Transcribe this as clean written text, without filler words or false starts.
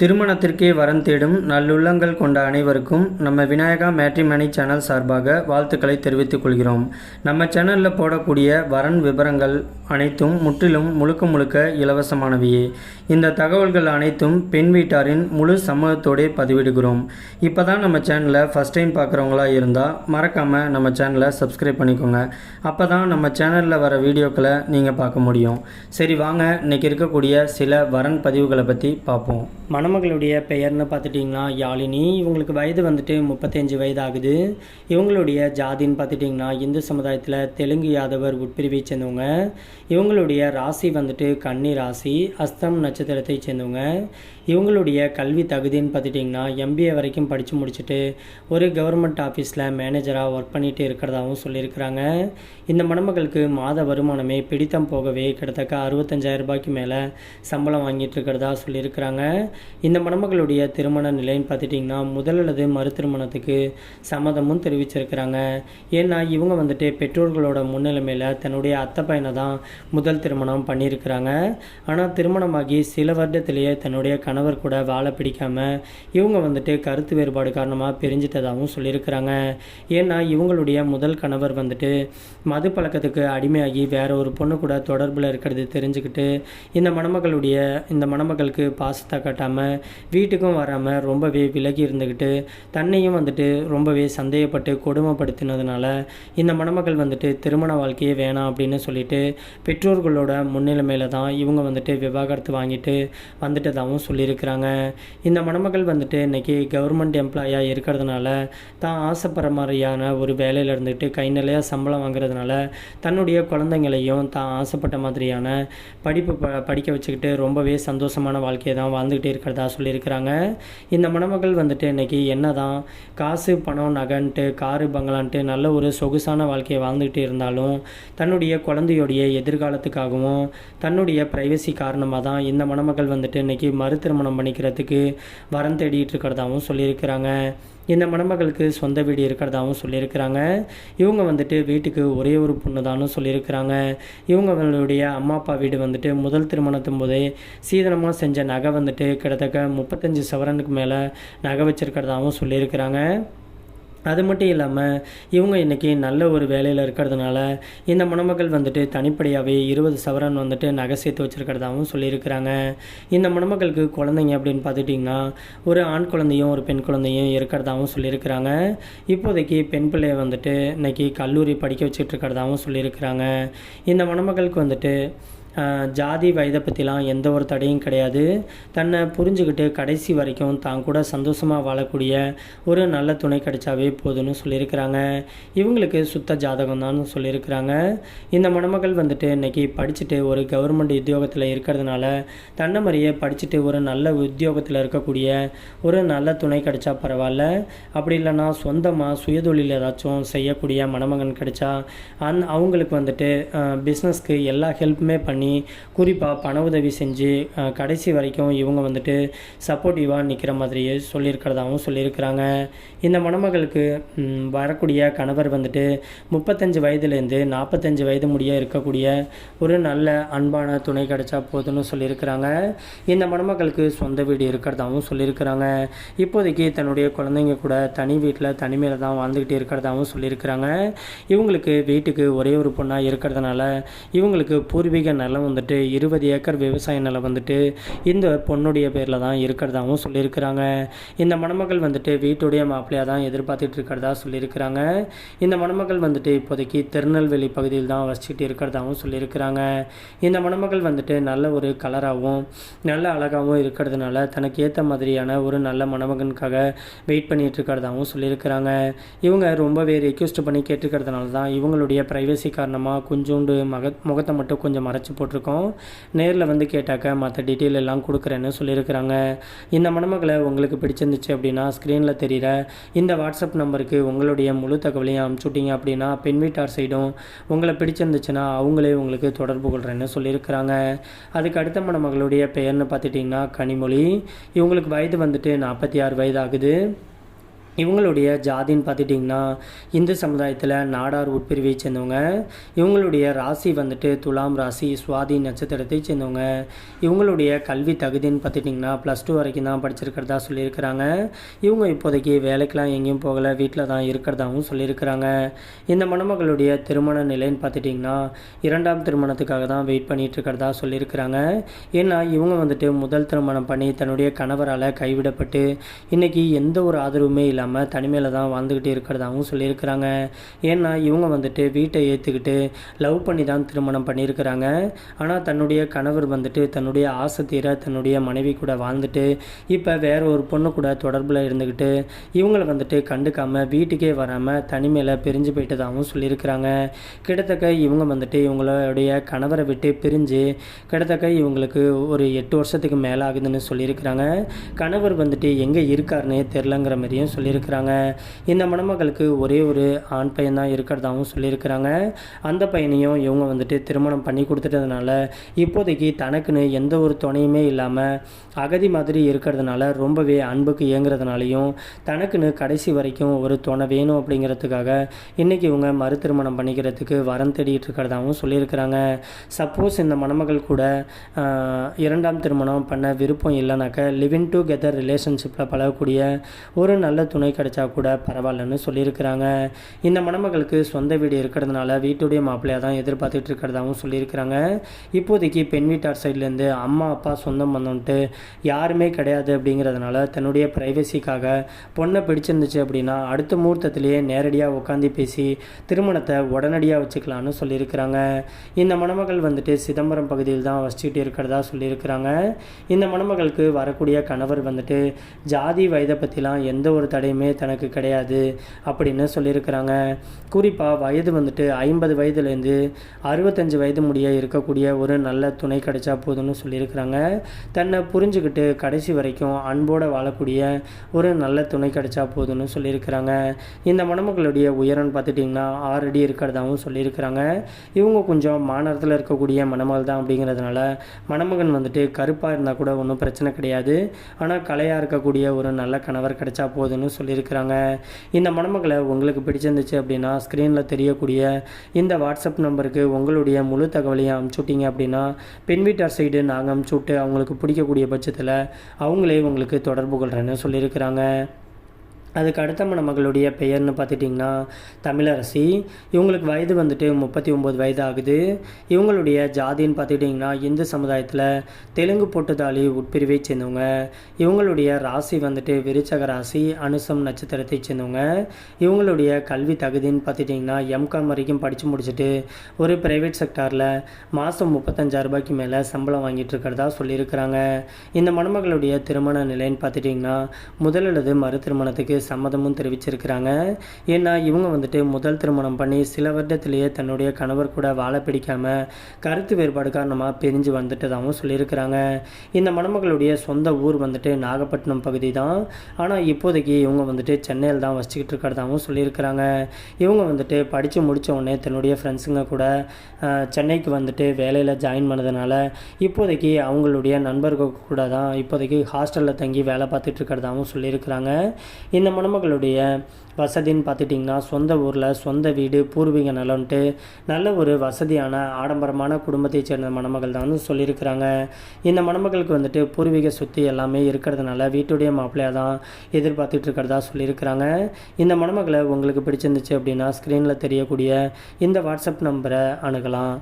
திருமணத்திற்கே வரன் தேடும் நல்லுள்ளங்கள் கொண்ட அனைவருக்கும் நம்ம விநாயகா மேட்ரிமனி சேனல் சார்பாக வாழ்த்துக்களை தெரிவித்துக் கொள்கிறோம். நம்ம சேனலில் போடக்கூடிய வரன் விவரங்கள் அனைத்தும் முற்றிலும் முழுக்க இலவசமானவையே. இந்த தகவல்கள் அனைத்தும் பெண் வீட்டாரின் முழு சம்மதத்தோடே பதிவிடுகிறோம். இப்போ தான் நம்ம சேனலை ஃபஸ்ட் டைம் பார்க்குறவங்களா இருந்தால் மறக்காமல் நம்ம சேனலை சப்ஸ்கிரைப் பண்ணிக்கோங்க. அப்போ தான் நம்ம சேனலில் வர வீடியோக்களை நீங்கள் பார்க்க முடியும். சரி வாங்க, இன்றைக்கி இருக்கக்கூடிய சில வரன் பதிவுகளை பற்றி பார்ப்போம். மணமகளுடைய பெயர்னு பார்த்துட்டிங்கன்னா யாழினி. இவங்களுக்கு வயது வந்துட்டு 35 வயது ஆகுது. இவங்களுடைய ஜாதின்னு பார்த்துட்டிங்கன்னா இந்து சமுதாயத்தில் தெலுங்கு யாதவர் உட்பிரிவை சேர்ந்தவங்க. இவங்களுடைய ராசி வந்துட்டு கன்னி ராசி, அஸ்தம் நட்சத்திரத்தை சேர்ந்தவங்க. இவங்களுடைய கல்வி தகுதின்னு பார்த்துட்டிங்கன்னா MBA வரைக்கும் படித்து முடிச்சுட்டு ஒரு கவர்மெண்ட் ஆஃபீஸில் மேனேஜராக ஒர்க் பண்ணிகிட்டு இருக்கிறதாகவும் சொல்லியிருக்கிறாங்க. இந்த மணமகளுக்கு மாத வருமானமே பிடித்தம் போகவே கிட்டத்தட்ட 65,000 ரூபாய்க்கு மேலே சம்பளம் வாங்கிட்டு இருக்கிறதா சொல்லியிருக்கிறாங்க. இந்த மணமகளுடைய திருமண நிலைன்னு பார்த்துட்டிங்கன்னா முதல் அல்லது மறு திருமணத்துக்கு சம்மதமும் தெரிவிச்சிருக்கிறாங்க. ஏன்னா இவங்க வந்துட்டு பெற்றோர்களோட முன்னிலைமையில் தன்னுடைய அத்தை பையனை தான் முதல் திருமணம் பண்ணியிருக்கிறாங்க. ஆனால் திருமணமாகி சில வருடத்திலேயே தன்னுடைய கணவர் கூட வாழ பிடிக்காமல் இவங்க வந்துட்டு கருத்து வேறுபாடு காரணமாக பிரிஞ்சிட்டதாகவும் சொல்லியிருக்கிறாங்க. ஏன்னா இவங்களுடைய முதல் கணவர் வந்துட்டு மது பழக்கத்துக்கு அடிமையாகி வேற ஒரு பொண்ணு கூட தொடர்பில் இருக்கிறது தெரிஞ்சுக்கிட்டு இந்த மணமகளுக்கு பாசத்தை காட்டாமல் வீட்டுக்கும் வராமல் ரொம்பவே விலகி இருந்துக்கிட்டு தன்னையும் வந்துட்டு ரொம்பவே சந்தேகப்பட்டு கொடுமைப்படுத்தினதுனால இந்த மணமகள் வந்துட்டு திருமண வாழ்க்கையே வேணாம் அப்படின்னு சொல்லிட்டு பெற்றோர்களோட முன்னிலைமையில் தான் இவங்க வந்துட்டு விவாகரத்து வாங்கிட்டு வந்துட்டதாகவும் சொல்லியிருக்கிறாங்க. இந்த மணமகள் வந்துட்டு இன்றைக்கி கவர்மெண்ட் எம்ப்ளாயாக இருக்கிறதுனால தான் ஆசைப்படுற மாதிரியான ஒரு வேலையில் இருந்துட்டு கை நிறையா சம்பளம் வாங்குறதுனால தன்னுடைய குழந்தைங்களையும் தான் ஆசைப்பட்ட மாதிரியான படிக்க வச்சுக்கிட்டு ரொம்பவே சந்தோஷமான வாழ்க்கையை தான் வாழ்ந்துக்கிட்டே இருக்கிறதா சொல்லியிருக்கிறாங்க. இந்த மணமகள் வந்துட்டு இன்றைக்கி என்ன தான் காசு பணம் நகைன்ட்டு காரு பங்களான்ட்டு நல்ல ஒரு சொகுசான வாழ்க்கையை வாழ்ந்துக்கிட்டு இருந்தாலும் தன்னுடைய குழந்தையோடைய எதிர்காலத்துக்காகவும் தன்னுடைய ப்ரைவசி காரணமாக தான் இந்த மணமகள் வந்துட்டு இன்றைக்கி மறு திருமணம் பண்ணிக்கிறதுக்கு வரம் தேடிட்டு இருக்கிறதாகவும் சொல்லியிருக்கிறாங்க. இந்த மணமகளுக்கு சொந்த வீடு இருக்கிறதாகவும் சொல்லியிருக்கிறாங்க. இவங்க வந்துட்டு வீட்டுக்கு ஒரே ஒரு பொண்ணு தானும் சொல்லியிருக்கிறாங்க. இவங்களுடைய அம்மா அப்பா வீடு வந்துட்டு முதல் திருமணத்தும் போதே சீதனமாக செஞ்ச நகை வந்துட்டு கிட்டத்தட்ட 35 சவரனுக்கு மேலே நகை வச்சுருக்கிறதாகவும் சொல்லியிருக்கிறாங்க. அது மட்டும் இல்லாமல் இவங்க இன்றைக்கி நல்ல ஒரு வேலையில் இருக்கிறதுனால இந்த மணமகள் வந்துட்டு தனிப்படையாகவே 20 சவரன் வந்துட்டு நகை சேர்த்து வச்சுருக்கிறதாகவும் சொல்லியிருக்கிறாங்க. இந்த மணமகளுக்கு குழந்தைங்க அப்படின்னு பார்த்துட்டிங்கன்னா ஒரு ஆண் குழந்தையும் ஒரு பெண் குழந்தையும் இருக்கிறதாகவும் சொல்லியிருக்கிறாங்க. இப்போதைக்கு பெண் பிள்ளையை வந்துட்டு இன்றைக்கி கல்லூரி படிக்க வச்சுட்டு இருக்கிறதாகவும் சொல்லியிருக்கிறாங்க. இந்த மணமகளுக்கு வந்துட்டு ஜாதி வயதை பற்றிலாம் எந்த ஒரு தடையும் கிடையாது. தன்னை புரிஞ்சுக்கிட்டு கடைசி வரைக்கும் தான் கூட சந்தோஷமாக வாழக்கூடிய ஒரு நல்ல துணை கிடைச்சாவே போதுன்னு சொல்லியிருக்கிறாங்க. இவங்களுக்கு சுத்த ஜாதகம் தான் சொல்லியிருக்கிறாங்க. இந்த மணமகள் வந்துட்டு இன்றைக்கி படிச்சுட்டு ஒரு கவர்மெண்ட் உத்தியோகத்தில் இருக்கிறதுனால தன்னை மாதிரியே படிச்சுட்டு ஒரு நல்ல உத்தியோகத்தில் இருக்கக்கூடிய ஒரு நல்ல துணை கிடைச்சா பரவாயில்ல. அப்படி இல்லைன்னா சொந்தமாக சுயதொழில் ஏதாச்சும் செய்யக்கூடிய மணமகன் கிடைச்சா அவங்களுக்கு வந்துட்டு பிஸ்னஸ்க்கு எல்லா ஹெல்ப்புமே பண்ணி குறிப்பாக பண உதவி செஞ்சு கடைசி வரைக்கும் இவங்க வந்துட்டு சப்போர்ட்டிவாக நிற்கிற மாதிரியே சொல்லியிருக்கிறதாகவும் சொல்லியிருக்கிறாங்க. இந்த மணமகளுக்கு வரக்கூடிய கணவர் வந்துட்டு 35 வயதுலேருந்து 45 வயது முடிய இருக்கக்கூடிய ஒரு நல்ல அன்பான துணை கிடைச்சா போதுன்னு சொல்லியிருக்கிறாங்க. இந்த மணமகளுக்கு சொந்த வீடு இருக்கிறதாகவும் சொல்லியிருக்கிறாங்க. இப்போதைக்கு தன்னுடைய குழந்தைங்க கூட தனி வீட்டில் தனிமையில் தான் வாழ்ந்துக்கிட்டு இருக்கிறதாகவும் சொல்லியிருக்கிறாங்க. இவங்களுக்கு வீட்டுக்கு ஒரே ஒரு பொண்ணாக இருக்கிறதுனால இவங்களுக்கு பூர்வீக நிலம் வந்துட்டு 20 ஏக்கர் விவசாய நிலம் வந்துட்டு இந்த பொண்ணுடைய பேரில் தான் இருக்கிறதாகவும் சொல்லியிருக்கிறாங்க. இந்த மணமகள் வந்துட்டு வீட்டுடைய மாப்பிள்ளையாக தான் எதிர்பார்த்துட்டு இருக்கிறதா சொல்லியிருக்கிறாங்க. இந்த மணமகள் வந்துட்டு இப்போதைக்கு திருநெல்வேலி பகுதியில் தான் வசிச்சுட்டு இருக்கிறதாகவும் சொல்லியிருக்கிறாங்க. இந்த மணமகள் வந்துட்டு நல்ல ஒரு கலராகவும் நல்ல அழகாகவும் இருக்கிறதுனால தனக்கு ஏற்ற மாதிரியான ஒரு நல்ல மணமகனுக்காக வெயிட் பண்ணிட்டு இருக்கிறதாகவும் சொல்லியிருக்கிறாங்க. இவங்க ரொம்பவே ரெக்வெஸ்ட் பண்ணி கேட்டுக்கிறதுனால தான் இவங்களுடைய ப்ரைவசி காரணமாக கொஞ்சோண்டு முகத்தை மட்டும் கொஞ்சம் மறைச்சி போட்டிருக்கோம். நேரில் வந்து கேட்டாக்க மற்ற டீட்டெயில் எல்லாம் கொடுக்குறேன்னு சொல்லியிருக்கிறாங்க. இந்த மணமகளை உங்களுக்கு பிடிச்சிருந்துச்சு அப்படின்னா ஸ்க்ரீனில் தெரிகிற இந்த வாட்ஸ்அப் நம்பருக்கு உங்களுடைய முழு தகவலையும் அனுப்பிச்சுட்டிங்க அப்படின்னா பெண் வீட்டார் சைடும் உங்களை பிடிச்சிருந்துச்சுன்னா அவங்களே உங்களுக்கு தொடர்பு கொள்கிறேன்னு சொல்லியிருக்கிறாங்க. அதுக்கு அடுத்த மணமகளுடைய பெயர்னு பார்த்துட்டிங்கன்னா கனிமொழி. இவங்களுக்கு வயது வந்துட்டு 46 வயது ஆகுது. இவங்களுடைய ஜாதின்னு பார்த்துட்டிங்கன்னா இந்து சமுதாயத்தில் நாடார் உட்பிரிவை சேர்ந்தவங்க. இவங்களுடைய ராசி வந்துட்டு துலாம் ராசி, சுவாதி நட்சத்திரத்தை சேர்ந்தவங்க. இவங்களுடைய கல்வி தகுதின்னு பார்த்துட்டிங்கன்னா +2 வரைக்கும் தான் படிச்சிருக்கிறதா சொல்லியிருக்கிறாங்க. இவங்க இப்போதைக்கு வேலைக்கெலாம் எங்கேயும் போகலை, வீட்டில் தான் இருக்கிறதாகவும் சொல்லியிருக்கிறாங்க. இந்த மணமகளுடைய திருமண நிலைன்னு பார்த்துட்டிங்கன்னா 2ஆம் திருமணத்துக்காக தான் வெயிட் பண்ணிகிட்டு இருக்கிறதா சொல்லியிருக்கிறாங்க. ஏன்னா இவங்க வந்துட்டு முதல் திருமணம் பண்ணி தன்னுடைய கணவரால் கைவிடப்பட்டு இன்றைக்கி எந்த ஒரு ஆதரவுமே இல்லாமல் தனிமையில் தான் வாழ்ந்துக்கிட்டு இருக்கிறதாகவும் சொல்லியிருக்கிறாங்க. ஏன்னா இவங்க வந்துட்டு வீட்டை ஏற்றுக்கிட்டு லவ் பண்ணி தான் திருமணம் பண்ணியிருக்கிறாங்க. ஆனால் தன்னுடைய கணவர் வந்துட்டு தன்னுடைய ஆசை தீர தன்னுடைய மனைவி கூட வாழ்ந்துட்டு இப்போ வேற ஒரு பொண்ணு கூட தொடர்பில் இருந்துக்கிட்டு இவங்களை வந்துட்டு கண்டுக்காமல் வீட்டுக்கே வராமல் தனிமையில் பிரிஞ்சு போயிட்டதாகவும் சொல்லியிருக்கிறாங்க. கிட்டத்தட்ட இவங்க வந்துட்டு இவங்களுடைய கணவரை விட்டு பிரிஞ்சு கிட்டத்தட்ட இவங்களுக்கு ஒரு 8 வருஷத்துக்கு மேலே ஆகுதுன்னு சொல்லியிருக்கிறாங்க. கணவர் வந்துட்டு எங்கே இருக்காருன்னே தெரிலங்கிற மாதிரியும் சொல்லியிருக்கிறாங்க. இந்த மணமகளுக்கு ஒரே ஒரு ஆண் பையன் தான் இருக்கிறதாகவும் சொல்லியிருக்கிறாங்க. அந்த பையனையும் இவங்க வந்துட்டு திருமணம் பண்ணி கொடுத்துட்டதுனால இப்போதைக்கு தனக்குன்னு எந்த ஒரு துணையுமே இல்லாமல் அகதி மாதிரி இருக்கிறதுனால ரொம்பவே அன்புக்கு இயங்குறதுனாலையும் தனக்குன்னு கடைசி வரைக்கும் ஒரு துணை வேணும் அப்படிங்கிறதுக்காக இன்றைக்கி இவங்க மறு திருமணம் பண்ணிக்கிறதுக்கு வரம் தேடிட்டு இருக்கிறதாகவும் சொல்லியிருக்கிறாங்க. சப்போஸ் இந்த மணமகள் கூட 2ஆம் திருமணம் பண்ண விருப்பம் இல்லைனாக்க லிவிங் டுகெதர் ரிலேஷன்ஷிப்பில் பழகக்கூடிய ஒரு நல்ல துணை கிடைச்சா கூட பரவாயில்லன்னு சொல்லியிருக்கிறாங்க. இந்த மணமகளுக்கு சொந்த வீடு இருக்கிறதுனால வீட்டுடைய மாப்பிள்ளையாக தான் எதிர்பார்த்துட்டு இருக்கிறதாகவும் சொல்லியிருக்கிறாங்க. இப்போதைக்கு பெண் வீட்டார் சைட்லேருந்து அம்மா அப்பா சொந்தம் பண்ணோன்ட்டு யாருமே கிடையாது அப்படிங்கிறதுனால தன்னுடைய ப்ரைவசிக்காக பொண்ணை பிடிச்சிருந்துச்சு அப்படின்னா அடுத்த முகூர்த்தத்திலேயே நேரடியாக உட்காந்து பேசி திருமணத்தை உடனடியாக வச்சுக்கலான்னு சொல்லியிருக்கிறாங்க. இந்த மணமகள் வந்துட்டு சிதம்பரம் பகுதியில் தான் வசிச்சுட்டு இருக்கிறதா சொல்லியிருக்கிறாங்க. இந்த மணமகளுக்கு வரக்கூடிய கணவர் வந்துட்டு ஜாதி வயதை பற்றிலாம் எந்த ஒரு தடையுமே தனக்கு கிடையாது அப்படின்னு சொல்லியிருக்கிறாங்க. குறிப்பாக வயது வந்துட்டு 50 வயதுலேருந்து 65 வயது முடிய இருக்கக்கூடிய ஒரு நல்ல துணை கிடைச்சா போதும்னு சொல்லியிருக்கிறாங்க. தன்னை புரிஞ்சுக்கிட்டு கடைசி வரைக்கும் அன்போடு வாழக்கூடிய ஒரு நல்ல துணை கிடைச்சா போதும்னு சொல்லியிருக்கிறாங்க. இந்த மணமகளுடைய உயரம்னு பார்த்துட்டிங்கன்னா 6 அடி இருக்கிறதாகவும் சொல்லியிருக்கிறாங்க. இவங்க கொஞ்சம் மாநகரத்தில் இருக்கக்கூடிய மணமகள் தான் அப்படிங்கிறதுனால மணமகன் வந்துட்டு கருப்பாக இருந்தால் கூட ஒன்றும் பிரச்சனை கிடையாது. ஆனால் கலையாக இருக்கக்கூடிய ஒரு நல்ல கணவர் கிடைச்சா போதும்னு சொல்லியிருக்கிறாங்க. இந்த மணமகளை உங்களுக்கு பிடிச்சிருந்துச்சு அப்படின்னா ஸ்க்ரீனில் தெரியக்கூடிய இந்த வாட்ஸ்அப் நம்பருக்கு உங்களுடைய முழு தகவலையும் அனுப்பிச்சுட்டிங்க அப்படின்னா பெண் வீட்டார் சைடு நாங்கள் அனுப்பிச்சுட்டு அவங்களுக்கு பிடிக்கக்கூடிய பட்சத்தில் அவங்களே உங்களுக்கு தொடர்பு கொள்கிறேன்னு சொல்லியிருக்கிறாங்க. அதுக்கு அடுத்த மணமகளுடைய பெயர்னு பார்த்துட்டிங்கன்னா தமிழரசி. இவங்களுக்கு வயது வந்துட்டு 39 வயது ஆகுது. இவங்களுடைய ஜாதின்னு பார்த்துட்டிங்கன்னா இந்து சமுதாயத்தில் தெலுங்கு பொட்டுதாலி உட்பிரிவை சேர்ந்தவங்க. இவங்களுடைய ராசி வந்துட்டு விருச்சக ராசி, அனுசம் நட்சத்திரத்தை சேர்ந்தவங்க. இவங்களுடைய கல்வி தகுதின்னு பார்த்துட்டிங்கன்னா எம்காம் வரைக்கும் படித்து முடிச்சுட்டு ஒரு ப்ரைவேட் செக்டாரில் மாதம் 35,000 ரூபாய்க்கு மேலே சம்பளம் வாங்கிட்டு இருக்கிறதா சொல்லியிருக்கிறாங்க. இந்த மணமகளுடைய திருமண நிலைன்னு பார்த்துட்டிங்கன்னா முதல் அல்லது மறு திருமணத்துக்கு சம்மதமும் தெரிவிச்சிருக்கிறாங்க. ஏன்னா இவங்க வந்துட்டு முதல் திருமணம் பண்ணி சில வருடத்திலேயே தன்னுடைய கணவர் கூட வாழ பிடிக்காமல் கருத்து வேறுபாடு காரணமாக பிரிஞ்சு வந்துட்டதாகவும் சொல்லியிருக்கிறாங்க. இந்த மணமகளுடைய சொந்த ஊர் வந்துட்டு நாகப்பட்டினம் பகுதி தான். ஆனால் இப்போதைக்கு இவங்க வந்துட்டு சென்னையில் தான் வசிச்சுக்கிட்டு இருக்கிறதாகவும் சொல்லியிருக்கிறாங்க. இவங்க வந்துட்டு படித்து முடித்த உடனே தன்னுடைய ஃப்ரெண்ட்ஸுங்க கூட சென்னைக்கு வந்துட்டு வேலையில் ஜாயின் பண்ணதுனால இப்போதைக்கு அவங்களுடைய நண்பர்கள் கூட தான் இப்போதைக்கு ஹாஸ்டலில் தங்கி வேலை பார்த்துட்டு இருக்கிறதாகவும் சொல்லியிருக்கிறாங்க. இந்த மணமகளுடைய வசதின்னு பார்த்துட்டிங்கன்னா சொந்த ஊரில் சொந்த வீடு, பூர்வீக நலன்ட்டு நல்ல ஒரு வசதியான ஆடம்பரமான குடும்பத்தை சேர்ந்த மணமகள் தான் சொல்லியிருக்கிறாங்க. இந்த மணமகளுக்கு வந்துட்டு பூர்வீக சொத்து எல்லாமே இருக்கிறதுனால வீட்டுடைய மாப்பிள்ளையாக தான் எதிர்பார்த்துட்டு இருக்கிறதா சொல்லியிருக்கிறாங்க. இந்த மணமகளை உங்களுக்கு பிடிச்சிருந்துச்சு அப்படின்னா ஸ்க்ரீனில் தெரியக்கூடிய இந்த வாட்ஸ்அப் நம்பரை அணுகலாம்.